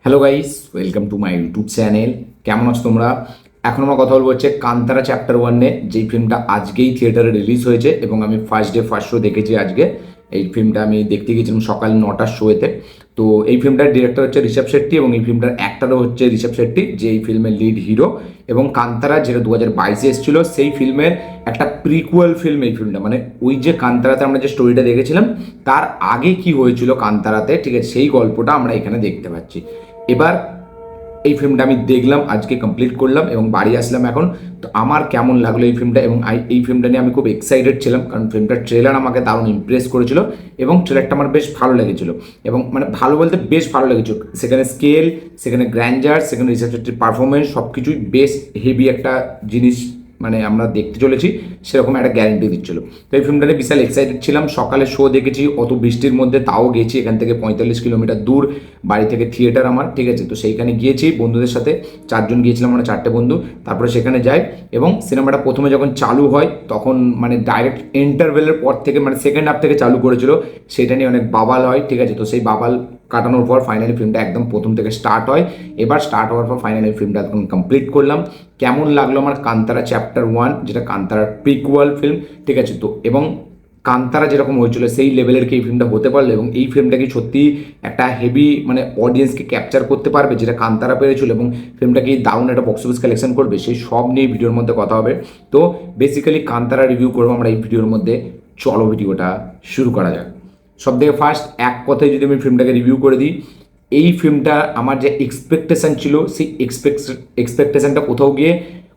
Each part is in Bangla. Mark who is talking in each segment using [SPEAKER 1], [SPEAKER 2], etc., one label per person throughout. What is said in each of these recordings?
[SPEAKER 1] Hello guys, welcome to my YouTube channel. কেমন আছো তোমরা? এখন আমরা কথা বলবো হচ্ছে কান্তারা চ্যাপ্টার 1-এ, যেই ফিল্মটা আজকেই থিয়েটারে রিলিজ হয়েছে এবং আমি ফার্স্ট শো দেখেছি আজকে। এই ফিল্মটা আমি দেখতে গিয়েছিলাম সকাল 9টার শোয়েতে। তো এই ফিল্মটার ডিরেক্টর হচ্ছে ঋষভ শেট্টি এবং এই ফিল্মটার অ্যাক্টারও হচ্ছে ঋষভ শেট্টি, যে এই ফিল্মের লিড হিরো। এবং কান্তারা যেটা 2022-এ এসেছিলো, সেই ফিল্মের একটা প্রিকুয়াল ফিল্ম এই ফিল্মটা। মানে ওই যে কান্তারাতে আমরা যে স্টোরিটা দেখেছিলাম, তার আগে কি হয়েছিল কান্তারাতে, ঠিক আছে, সেই গল্পটা আমরা এখানে দেখতে পাচ্ছি। এবার এই ফিল্মটা আমি দেখলাম, আজকে কমপ্লিট করলাম এবং বাড়ি আসলাম এখন। তো আমার কেমন লাগলো এই ফিল্মটা, এবং এই ফিল্মটা নিয়ে আমি খুব এক্সাইটেড ছিলাম, কারণ ফিল্মটার ট্রেলার আমাকে দারুণ ইমপ্রেস করেছিল এবং ট্রেলারটা আমার বেশ ভালো লেগেছিল। এবং মানে ভালো বলতে বেশ ভালো লেগেছিল। সেখানে স্কেল, সেখানে গ্র্যান্ডার, সেখানে রিসার্চ পারফরমেন্স সব কিছুই বেশ হেভি একটা জিনিস মানে আমরা দেখতে চলেছি, সেরকম একটা গ্যারেন্টি দিচ্ছিল। তো এই ফিল্মটাতে বিশাল এক্সাইটেড ছিলাম। সকালে শো দেখেছি অত বৃষ্টির মধ্যে, তাও গেছি। এখান থেকে 45 কিলোমিটার দূর বাড়ি থেকে থিয়েটার আমার, ঠিক আছে। তো সেইখানে গিয়েছি বন্ধুদের সাথে, 4জন গিয়েছিলাম, আমরা 4টে বন্ধু। তারপরে সেখানে যাই এবং সিনেমাটা প্রথমে যখন চালু হয় তখন মানে ডাইরেক্ট ইন্টারভেলের পর থেকে মানে সেকেন্ড হাফ থেকে চালু করেছিল, সেটা নিয়ে অনেক বাবাল হয়, ঠিক আছে। তো সেই বাবাল কাটানোর পর ফাইনালি ফিল্মটা একদম প্রথম থেকে স্টার্ট হয়। এবার স্টার্ট হওয়ার পর ফাইনালি ফিল্মটা একদম কমপ্লিট করলাম। কেমন লাগলো আমার কান্তারা চ্যাপ্টার 1, যেটা কান্তারার প্রিকুয়াল ফিল্ম, ঠিক আছে। তো এবং কান্তারা যেরকম হয়েছিল সেই লেভেলের কি এই ফিল্মটা হতে পারলো, এবং এই ফিল্মটা কি সত্যি একটা হেভি মানে অডিয়েন্সকে ক্যাপচার করতে পারবে যেটা কান্তারা পেরেছিল, এবং ফিল্মটা কি দারুণ একটা বক্স অফিস কালেকশন করবে, সেই সব নিয়ে ভিডিওর মধ্যে কথা হবে। তো বেসিক্যালি কান্তারা রিভিউ করবো আমরা এই ভিডিওর মধ্যে। চলো ভিডিওটা শুরু করা যাক। সব থেকে ফার্স্ট এক কথায় যদি আমি ফিল্মটাকে রিভিউ করে দিই, এই ফিল্মটা আমার যে এক্সপেকটেশন ছিল, সেই এক্সপেকটেশনটা কোথাও গিয়ে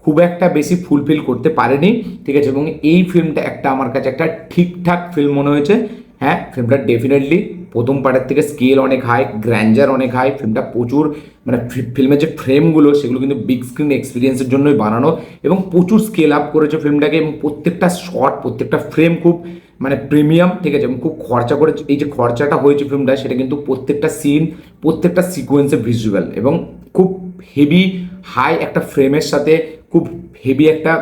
[SPEAKER 1] খুব একটা বেশি ফুলফিল করতে পারেনি, ঠিক আছে। এবং এই ফিল্মটা একটা আমার কাছে একটা ঠিকঠাক ফিল্ম মনে হয়েছে। হ্যাঁ, ফিল্মটা ডেফিনেটলি প্রথম পার্টের থেকে স্কেল অনেক হাই, গ্র্যান্ডার অনেক হাই। ফিল্মটা প্রচুর মানে ফিল্মের যে ফ্রেমগুলো সেগুলো কিন্তু বিগ স্ক্রিন এক্সপিরিয়েন্সের জন্যই বানানো, এবং প্রচুর স্কেল আপ করেছে ফিল্মটাকে, এবং প্রত্যেকটা শট, প্রত্যেকটা ফ্রেম খুব মানে প্রিমিয়াম, ঠিক আছে। এবং খুব খরচা করে এই যে খরচাটা হয়েছে ফিল্মটা, সেটা কিন্তু প্রত্যেকটা সিন, প্রত্যেকটা সিকোয়েন্সে ভিজুয়াল, এবং খুব হেভি হাই একটা ফ্রেমের সাথে খুব হেভি একটা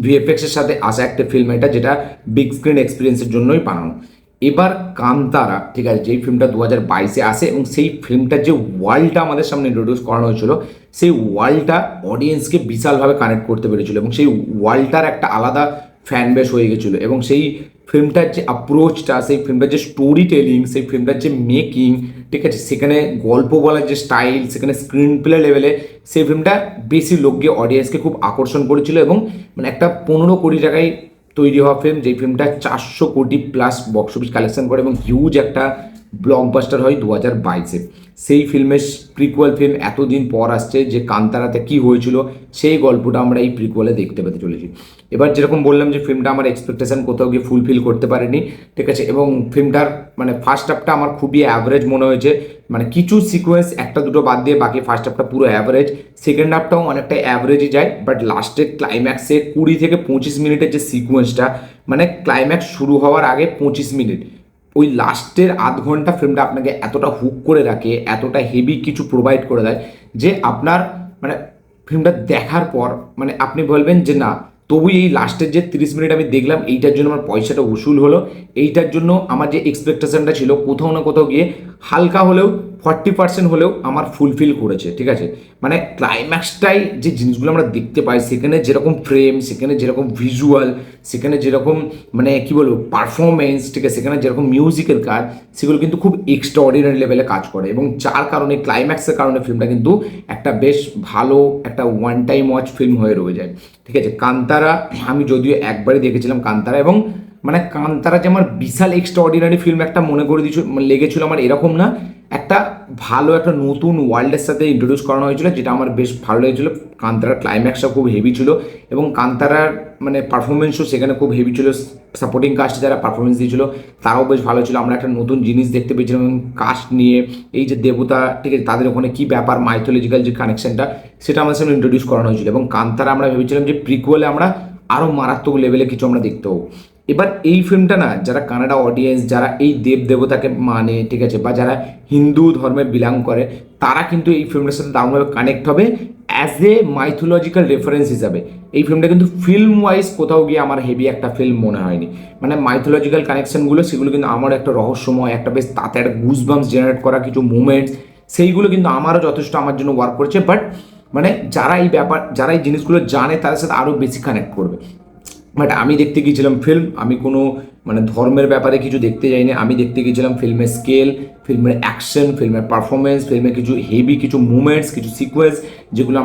[SPEAKER 1] ভিএফএক্সের সাথে আসা একটা ফিল্ম এটা, যেটা বিগ স্ক্রিন এক্সপিরিয়েন্সের জন্যই বানানো। এবার কান্তারা, ঠিক আছে, যেই ফিল্মটা 2022-এ আসে, এবং সেই ফিল্মটার যে ওয়ার্ল্ডটা আমাদের সামনে ইন্ট্রোডিউস করানো হয়েছিল, সেই ওয়ার্ল্ডটা অডিয়েন্সকে বিশালভাবে কানেক্ট করতে পেরেছিল, এবং সেই ওয়ার্ল্ডটার একটা আলাদা ফ্যান বেস হয়ে গেছিলো। এবং সেই ফিল্মটার যে অ্যাপ্রোচটা, সেই ফিল্মটার যে স্টোরি টেলিং, সেই ফিল্মটার যে মেকিং, ঠিক আছে, সেখানে গল্প বলার যে স্টাইল, সেখানে স্ক্রিন প্লে লেভেলে সেই ফিল্মটা বেশি লোককে অডিয়েন্সকে খুব আকর্ষণ করেছিল। এবং মানে একটা 15 কোটি টাকায় তৈরি হওয়া ফিল্ম, যেই ফিল্মটা 400 কোটি প্লাস বক্স অফিস কালেকশন করে এবং হিউজ একটা ব্লকবাস্টার হয় 2022-এ। সেই ফিল্মের প্রিকুয়াল ফিল্ম এতদিন পর আসছে, যে কান্তারাতে কি হয়েছিল সেই গল্পটা আমরা এই প্রিকুয়ালে দেখতে পেতে চলেছি। এবার যেরকম বললাম যে ফিল্মটা আমার এক্সপেকটেশন কোথাও গিয়ে ফুলফিল করতে পারেনি, ঠিক আছে। এবং ফিল্মটার মানে ফার্স্ট হাফটা আমার খুবই অ্যাভারেজ মনে হয়েছে, মানে কিছু সিকোয়েন্স একটা দুটো বাদ দিয়ে বাকি ফার্স্ট হাফটা পুরো অ্যাভারেজ। সেকেন্ড হাফটাও অনেকটা অ্যাভারেজই যায়, বাট লাস্টের ক্লাইম্যাক্সে 20 থেকে 25 মিনিটের যে সিকোয়েন্সটা, মানে ক্লাইম্যাক্স শুরু হওয়ার আগে 25 মিনিট, ওই লাস্টের আধ ঘন্টা ফিল্মটা আপনাকে এতটা হুক করে রাখে, এতটা হেভি কিছু প্রোভাইড করে দেয়, যে আপনার মানে ফিল্মটা দেখার পর মানে আপনি বলবেন যে না, তবু এই লাস্টের যে 30 মিনিট আমি দেখলাম, এইটার জন্য আমার পয়সাটা উসুল হলো। এইটার জন্য আমার যে এক্সপেকটেশনটা ছিল কোথাও না কোথাও গিয়ে হালকা হলেও 40% হলেও আমার ফুলফিল করেছে, ঠিক আছে। মানে ক্লাইম্যাক্সটাই যে জিনিসগুলো আমরা দেখতে পাই, সেখানে যেরকম ফ্রেম, সেখানে যেরকম ভিজুয়াল, সেখানে যেরকম মানে কী বলবো পারফরমেন্স, ঠিক আছে, সেখানে যেরকম মিউজিকের কাজ, সেগুলো কিন্তু খুব এক্সট্রা অর্ডিনারি লেভেলে কাজ করে, এবং যার কারণে ক্লাইম্যাক্সের কারণে ফিল্মটা কিন্তু একটা বেশ ভালো একটা ওয়ান টাইম ওয়াচ ফিল্ম হয়ে রয়ে যায়, ঠিক আছে। কান্তারা আমি যদিও একবারই দেখেছিলাম কান্তারা, এবং মানে কান্তারা যে আমার বিশাল এক্সট্রা অর্ডিনারি ফিল্ম একটা মনে করে দিয়েছিল লেগেছিল আমার, এরকম না। একটা ভালো একটা নতুন ওয়ার্ল্ডের সাথে ইন্ট্রোডিউস করানো হয়েছিল, যেটা আমার বেশ ভালো লেগেছিলো। কান্তারার ক্লাইম্যাক্সটা খুব হেভি ছিল, এবং কান্তারার মানে পারফরমেন্সও সেখানে খুব হেভি ছিল। সাপোর্টিং কাস্টে যারা পারফরমেন্স দিয়েছিল তারাও বেশ ভালো ছিল। আমরা একটা নতুন জিনিস দেখতে পেয়েছিলাম, এবং কাস্ট নিয়ে এই যে দেবতা, ঠিক আছে, তাদের ওখানে কী ব্যাপার, মাইথোলজিক্যাল যে কানেকশনটা, সেটা আমাদের সামনে ইন্ট্রোডিউস করানো হয়েছিল। এবং কান্তারা আমরা ভেবেছিলাম যে প্রিকুয়ালে আমরা আরও মারাত্মক লেভেলে কিছু আমরা দেখতে পাবো। এবার এই ফিল্মটা না, যারা কানাডা অডিয়েন্স, যারা এই দেব দেবতাকে মানে, ঠিক আছে, বা যারা হিন্দু ধর্মে বিলং করে, তারা কিন্তু এই ফিল্মটার সাথে দারুণভাবে কানেক্ট হবে অ্যাজ এ মাইথোলজিক্যাল রেফারেন্স হিসাবে। এই ফিল্মটা কিন্তু ফিল্ম ওয়াইজ কোথাও গিয়ে আমার হেভি একটা ফিল্ম মনে হয়নি। মানে মাইথোলজিক্যাল কানেকশনগুলো সেগুলো কিন্তু আমার একটা রহস্যময়, একটা বেশ তাতে একটা গুজবাম্পস জেনারেট করা কিছু মুমেন্টস, সেইগুলো কিন্তু আমারও যথেষ্ট আমার জন্য ওয়ার্ক করেছে। বাট মানে যারা এই জিনিসগুলো জানে তাদের সাথে আরও বেশি কানেক্ট করবে। বাট আমি দেখতে গিয়েছিলাম ফিল্ম, আমি কোনো মানে ধর্মের ব্যাপারে কিছু দেখতে যাইনি। আমি দেখতে গিয়েছিলাম ফিল্মের স্কেল, ফিল্মের অ্যাকশন, ফিল্মের পারফরমেন্স, ফিল্মের কিছু হেভি কিছু মুভমেন্টস, কিছু সিকোয়েন্স যেগুলো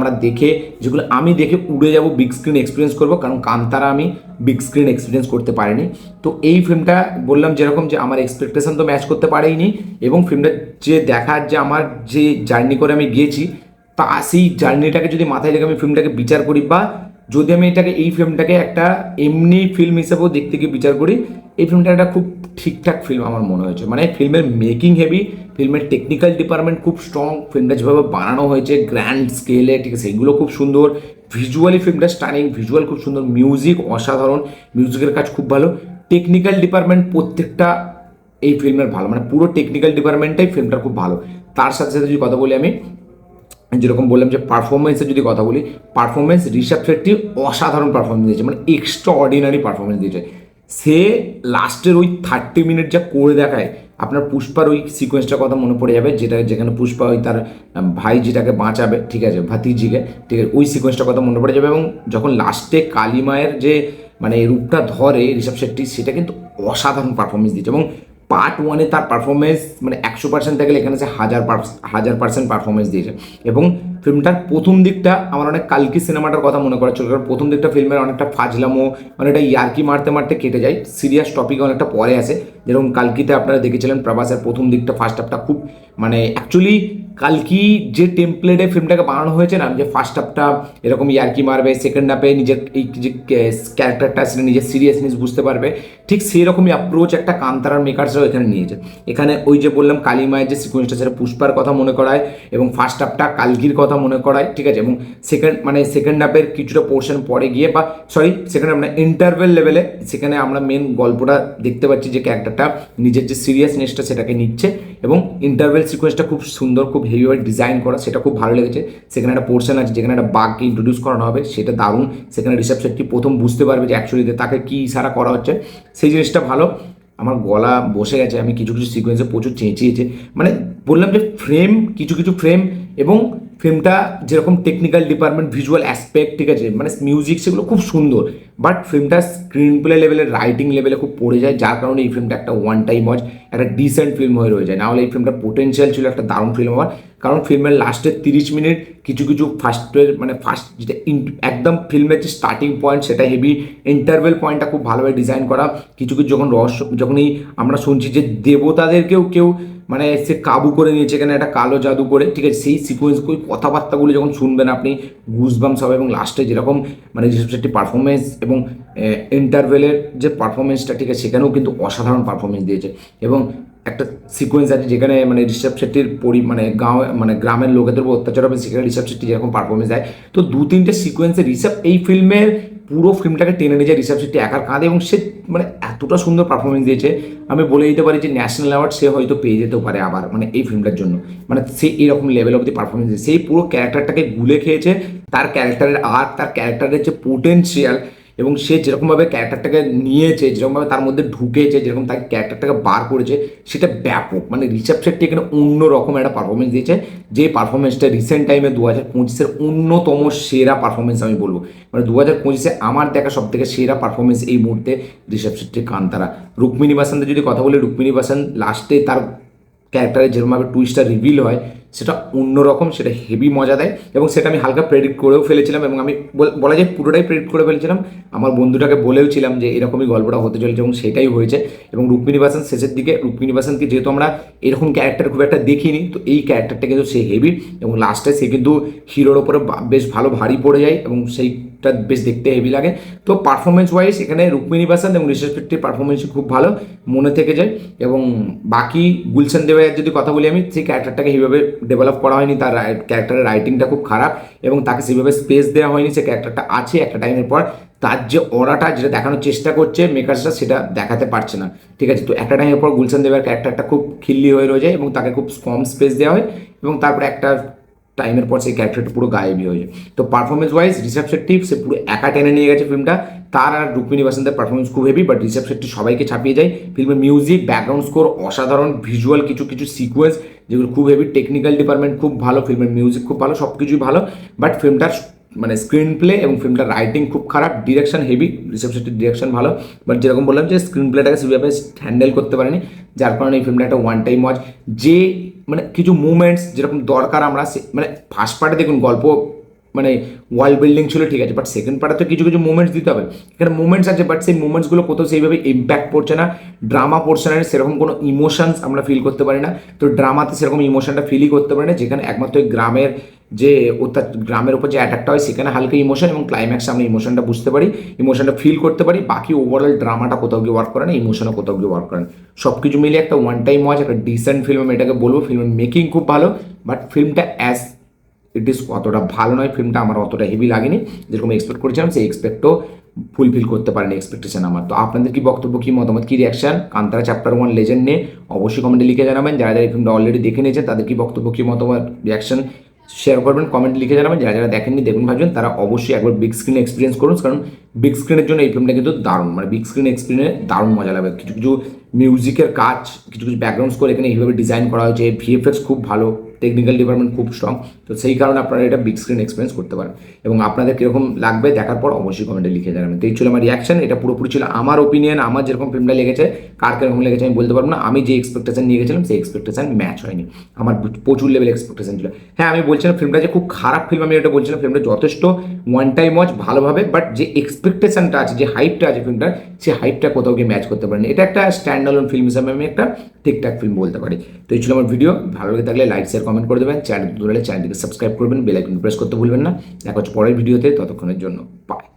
[SPEAKER 1] আমি দেখে উড়ে যাব, বিগ স্ক্রিন এক্সপিরিয়েন্স করবো। কারণ কান্তারা আমি বিগ স্ক্রিন এক্সপিরিয়েন্স করতে পারিনি। তো এই ফিল্মটা বললাম যেরকম যে আমার এক্সপেকটেশন তো ম্যাচ করতে পারেইনি, এবং ফিল্মটা দেখার যে আমার যে জার্নি করে আমি গিয়েছি, তা সেই জার্নিটাকে যদি মাথায় রেখে আমি ফিল্মটাকে বিচার করি, বা যদি আমি এই ফিল্মটাকে একটা এমনি ফিল্ম হিসেবেও দেখতে গিয়ে বিচার করি, এই ফিল্মটা একটা খুব ঠিকঠাক ফিল্ম আমার মনে হয়েছে। মানে ফিল্মের মেকিং হেভি, ফিল্মের টেকনিক্যাল ডিপার্টমেন্ট খুব স্ট্রং, ফিল্মটা যেভাবে বানানো হয়েছে গ্র্যান্ড স্কেলে, ঠিক আছে, সেগুলো খুব সুন্দর। ভিজুয়ালি ফিল্মটা স্টানিং, ভিজুয়াল খুব সুন্দর, মিউজিক অসাধারণ, মিউজিকের কাজ খুব ভালো, টেকনিক্যাল ডিপার্টমেন্ট প্রত্যেকটা এই ফিল্মের ভালো, মানে পুরো টেকনিক্যাল ডিপার্টমেন্টটাই ফিল্মটা খুব ভালো। তার সাথে সাথে যদি কথা বলি, আমি যেরকম বললাম যে পারফরমেন্সের যদি কথা বলি, পারফরমেন্স ঋষভ শেট্টি অসাধারণ পারফরমেন্স দিয়েছে, মানে এক্সট্রা অর্ডিনারি পারফরমেন্স দিয়েছে। সে লাস্টের ওই 30 মিনিট যা করে দেখায়, আপনার পুষ্পার ওই সিকোয়েন্সটার কথা মনে পড়ে যাবে, যেখানে পুষ্পা ওই তার ভাই যেটাকে বাঁচাবে, ঠিক আছে, ভাতিজিকে, ঠিক আছে, ওই সিকোয়েন্সটার কথা মনে পড়ে যাবে। এবং যখন লাস্টে কালী মায়ের যে মানে রূপটা ধরে ঋষভ শেট্টি, সেটা কিন্তু অসাধারণ পারফরমেন্স দিয়েছে। এবং পার্ট ওয়ানে তার পারফরমেন্স মানে 100% থেকে এখানে সে 1000% পারফরমেন্স দিয়েছে। এবং ফিল্মটার প্রথম দিকটা আমার অনেক কালকি সিনেমাটার কথা মনে করা চলে, কারণ প্রথম দিকটা ফিল্মের অনেকটা ফাজলামো, অনেকটা ইয়ার্কি মারতে মারতে কেটে যায়, সিরিয়াস টপিক অনেকটা পরে আসে। যেরকম কালকিতে আপনারা দেখেছিলেন প্রভাসের প্রথম দিকটা, ফার্স্ট হাফটা খুব মানে অ্যাকচুয়ালি কালকি যে টেমপ্লেটে ফিল্মটাকে বানানো হয়েছে না, যে ফার্স্ট হাফটা এরকম ইয়ার্কি মারবে, সেকেন্ড হাফে নিজের এই যে ক্যারেক্টারটা সেটা নিজের সিরিয়াসনেস বুঝতে পারবে, ঠিক সেই রকমই অ্যাপ্রোচ একটা কান্তারার মেকার্সরাও এখানে নিয়েছে। এখানে ওই যে বললাম কালী মায়ের যে সিকোয়েন্সটা, সেটা পুষ্পার কথা মনে করায়, এবং ফার্স্ট হাফটা কালকির কথা মনে করায়, ঠিক আছে। এবং সেকেন্ড হাফের কিছুটা পোর্শন পরে গিয়ে, বা সেকেন্ড হাফ ইন্টারভেল লেভেলে, সেখানে আমরা মেন গল্পটা দেখতে পাচ্ছি যে ক্যারেক্টারটা নিজের যে সিরিয়াসনেসটা সেটাকে নিচ্ছে, এবং ইন্টারভেল সিকোয়েন্সটা খুব সুন্দর, খুব হেভিভাবে ডিজাইন করা, সেটা খুব ভালো লেগেছে। সেখানে একটা পোর্শন আছে যেখানে একটা বাঘকে ইন্ট্রোডিউস করানো হবে, সেটা দারুণ। সেখানে ঋষভ শেট্টি প্রথম বুঝতে পারবে যে অ্যাকচুয়ালি তাকে কী ইশারা করা হচ্ছে, সেই জিনিসটা ভালো। আমার গলা বসে গেছে, আমি কিছু কিছু সিকোয়েন্সে প্রচুর চেঁচিয়েছে, মানে বললাম যে কিছু কিছু ফ্রেম, এবং ফিল্মটা যেরকম টেকনিক্যাল ডিপার্টমেন্ট, ভিজুয়াল অ্যাসপেক্ট, ঠিক আছে, মানে মিউজিক, সেগুলো খুব সুন্দর। বাট ফিল্মটা স্ক্রিন প্লে লেভেলে, রাইটিং লেভেলে খুব পড়ে যায়, যার কারণে এই ফিল্মটা একটা ওয়ান টাইম ওয়াচ, একটা ডিসেন্ট ফিল্ম হয়ে রয়ে যায়। নাহলে এই ফিল্মটার পোটেনশিয়াল ছিল একটা দারুণ ফিল্ম হওয়ার। কারণ ফিল্মের লাস্টের 30 মিনিট কিছু ফার্স্ট যেটা একদম ফিল্মের যে স্টার্টিং পয়েন্ট, সেটা হেভি, ইন্টারভেল পয়েন্টটা খুব ভালোভাবে ডিজাইন করা। কিছু যখনই আমরা শুনছি যে দেবতাদেরকেও কেউ মানে সে কাবু করে নিয়েছে এখানে একটা কালো জাদু করে, ঠিক আছে, সেই সিকোয়েন্সগুলো, কথাবার্তাগুলো যখন শুনবেন আপনি, গুজবাম্পস হবে। এবং লাস্টে যেরকম মানে ঋষভ শেট্টির পারফরমেন্স, এবং ইন্টারভেলের যে পারফরমেন্সটা, ঠিক আছে, সেখানেও কিন্তু অসাধারণ পারফরমেন্স দিয়েছে। এবং একটা সিকোয়েন্স আছে যেখানে মানে ঋষভ শেট্টির গ্রামের লোকেদের উপর অত্যাচার হবে, সেখানে ঋষভ শেট্টি যেরকম পারফরমেন্স দেয়। তো 2-3টে সিকোয়েন্সে এই ফিল্মের পুরো ফিল্মটাকে টেনে নিয়ে যায় ঋষভ শেট্টি একার কাঁধে, এবং সে মানে এতটা সুন্দর পারফরমেন্স দিয়েছে, আমি বলে দিতে পারি যে ন্যাশনাল অ্যাওয়ার্ড সে হয়তো পেয়ে যেতেও পারে আবার, মানে এই ফিল্মটার জন্য। মানে সে এরকম লেভেল অব দি পারফরমেন্স দিয়েছে, সেই পুরো ক্যারেক্টারটাকে গুলে খেয়েছে, তার ক্যারেক্টারের আর্ট, তার ক্যারেক্টারের যে পোটেনশিয়াল, এবং সে যেরকমভাবে ক্যারেক্টারটাকে নিয়েছে, যেরকমভাবে তার মধ্যে ঢুকেছে, যেরকম তার ক্যারেক্টারটাকে বার করেছে, সেটা ব্যাপক। মানে ঋষভ শেট্টি এখানে অন্যরকম একটা পারফরমেন্স দিয়েছে, যে পারফরমেন্সটা রিসেন্ট টাইমে 2025-এর অন্যতম সেরা পারফরমেন্স আমি বলবো। মানে 2025-এ আমার দেখা সব থেকে সেরা পারফরমেন্স এই মুহূর্তে ঋষভ শেট্টির কান্তারা। রুক্মিণী বাসান্তের যদি কথা বলি, রুক্মিণী বাসান্ত লাস্টে তার ক্যারেক্টারে যেরকমভাবে টুইস্টটা রিভিল হয়, সেটা অন্যরকম, সেটা হেভি মজা দেয়। এবং সেটা আমি হালকা প্রেডিক্ট করেও ফেলেছিলাম, এবং আমি বলা যায় পুরোটাই প্রেডিক্ট করে ফেলেছিলাম। আমার বন্ধুটাকে বলেওছিলাম যে এরকমই গল্পটা হতে চলেছে, এবং সেটাই হয়েছে। এবং রুক্মিণী বাসান্ত শেষের দিকে, রুক্মিণী বাসান্তকে যেহেতু আমরা এরকম ক্যারেক্টার খুব একটা দেখিনি, তো এই ক্যারেক্টারটা কিন্তু সে হেভি, এবং লাস্টে সে কিন্তু হিরোর ওপরে বেশ ভালো ভারী পড়ে যায়, এবং সেইটা বেশ দেখতে হেভি লাগে। তো পারফরমেন্স ওয়াইজ এখানে রুক্মিণী বাসান্ত এবং ঋষভ শেট্টির পারফরমেন্স খুব ভালো মনে থেকে যায়। এবং বাকি গুলশান দেবের যদি কথা বলি, আমি সেই ক্যারেক্টারটাকে সেইভাবে ডেভেলপ করা হয়নি, তার ক্যারেক্টারের রাইটিংটা খুব খারাপ, এবং তাকে সেভাবে স্পেস দেওয়া হয়নি। সে ক্যারেক্টারটা আছে একটা টাইমের পর, তার যে অরাটা যেটা দেখানোর চেষ্টা করছে মেকার্সরা, সেটা দেখাতে পারছে না, ঠিক আছে। তো একটা টাইমের পর গুলশান দেবের ক্যারেক্টারটা খুব খিল্লি হয়ে রয়ে যায়, এবং তাকে খুব কম স্পেস দেওয়া হয়, এবং তারপরে একটা টাইমের পর সেই ক্যারেক্টারটা পুরো গায়েবই হয়ে যায়। তো পারফরমেন্স ওয়াইজ ঋষভ শেট্টি সে পুরো একা টেনে নিয়ে গেছে ফিল্মটা। তার আর রুক্মিণী বাসন্তের পারফরমেন্স খুব হেভি, বাট ঋষভ শেট্টি সবাইকে ছাপিয়ে যায়। ফিল্মের মিউজিক, ব্যাকগ্রাউন্ড স্কোর অসাধারণ, ভিজুয়াল কিছু কিছু সিকোয়েন্স যেগুলো খুব হেভি, টেকনিক্যাল ডিপার্টমেন্ট খুব ভালো, ফিল্মের মিউজিক খুব ভালো, সব কিছুই ভালো। বাট ফিল্মটার মানে স্ক্রিন প্লে এবং ফিল্মটার রাইটিং খুব খারাপ, ডিরেকশন হেভি, ঋষভ শেট্টির ডিরেকশন ভালো, বাট যেরকম বললাম যে স্ক্রিন প্লেটাকে সেভাবে হ্যান্ডেল করতে পারেনি, যার কারণে এই ফিল্মটা একটা ওয়ান টাইম ওয়াচ। যে মানে কিছু মুভমেন্টস যেরকম দরকার আমরা মানে ফার্স্ট পার্টে দেখুন গল্প মানে ওয়ার্ল্ড বিল্ডিং ছিল ঠিক আছে, বাট সেকেন্ড পার্টে তো কিছু কিছু মুভমেন্টস দিতে হবে। এখানে মুভমেন্টস আছে, বাট সেই মুভমেন্টসগুলো কোথাও সেইভাবে ইম্প্যাক্ট পড়ছে না, ড্রামা পড়ছে না, সেরকম কোনো ইমোশনস আমরা ফিল করতে পারি না। তো ড্রামাতে সেরকম ইমোশনটা ফিলই করতে পারি না, যেখানে একমাত্র ওই গ্রামের যে গ্রামের উপর যে অ্যাটাকটা হয় সেখানে হালকা ইমোশন, এবং ক্লাইম্যাক্সে আমরা ইমোশনটা বুঝতে পারি, ইমোশনটা ফিল করতে পারি। বাকি ওভারঅল ড্রামাটা কোথাও গিয়ে ওয়ার্ক করে না, ইমোশনও কোথাও গিয়ে ওয়ার্ক করে না। সব কিছু মিলিয়ে একটা ওয়ান টাইম ওয়াচ, একটা ডিসেন্ট ফিল্ম আমি এটাকে বলবো। ফিল্মের মেকিং খুব ভালো, বাট ফিল্মটা অ্যাজ ইট ইস অতটা ভালো নয়। ফিল্মটা আমার অতটা হেভি লাগেনি, যেরকম এক্সপেক্ট করেছিলাম সেই এক্সপেক্টও ফুলফিল করতে পারেনি এক্সপেকটেশন আমার। তো আপনাদের কি বক্তব্য, কি মতামত, কি রিয়াকশন কান্তারা চ্যাপ্টার 1 লেজেন্ড নিয়ে অবশ্যই কমেন্টে লিখে জানাবেন। যারা যারা এই ফিল্মটা অলরেডি দেখে নিয়েছেন তাদের কি বক্তব্য, কি মতামত, রিয়াকশন শেয়ার করবেন, কমেন্টে লিখে জানাবেন। যারা যারা দেখেননি দেখুন ভাবছেন তারা অবশ্যই একবার বিগ স্ক্রিনে এক্সপিরিয়েন্স করুন, কারণ বিগ স্ক্রিনের জন্য এই ফিল্মটা কিন্তু দারুণ, মানে বিগ স্ক্রিন এক্সপিরিয়েন্সে দারুণ মজা লাগবে। কিছু কিছু মিউজিকের কাজ, কিছু কিছু ব্যাকগ্রাউন্ড স্কোর এখানে এইভাবে ডিজাইন করা হয়েছে, ভিএফএক্স খুব ভালো, টেকনিক্যাল ডিপার্টমেন্ট খুব স্ট্রং। তো সেই কারণে আপনারা এটা বিগ স্ক্রিন এক্সপিরিয়েন্স করতে পারেন, এবং আপনাদের কীরকম লাগবে দেখার পর অবশ্যই কমেন্টে লিখে জানাবেন। তো এই ছিল আমার রিয়াকশন, এটা পুরোপুরি ছিল আমার ওপিনিয়ন, আমার যেরকম ফিল্মটা লেগেছে, কার কীরকম লেগেছে আমি বলতে পারবো না। আমি যে এক্সপেকটেশন নিয়ে গেছিলাম সেই এক্সপেকটেশন ম্যাচ হয়নি, আমার প্রচুর লেভেল এক্সপেকটেশন ছিল। হ্যাঁ, আমি বলছিলাম ফিল্মটা যে খুব খারাপ ফিল্ম, আমি এটা বলছিলাম, ফিল্মটা যথেষ্ট ওয়ান টাইম ওয়াচ ভালোভাবে, বাট যে এক্সপেকটেশনটা আছে, যে হাইপটা আছে ফিল্মটার, সেই হাইপটা কোথাও গিয়ে ম্যাচ করতে পারেনি। এটা একটা স্ট্যান্ড অ্যালোন ফিল্ম হিসাবে আমি একটা ঠিকঠাক ফিল্ম বলতে পারি। তো এই ছিল আমার ভিডিও, ভালো লাগে থাকলে লাইক শেয়ার কমেন্ট করে দেবেন, চ্যানেলটিকে সাবস্ক্রাইব করবেন, বেল আইকন প্রেস করতে ভুলবেন না। দেখা হচ্ছে পরের ভিডিওতে, ততক্ষণের জন্য বাই।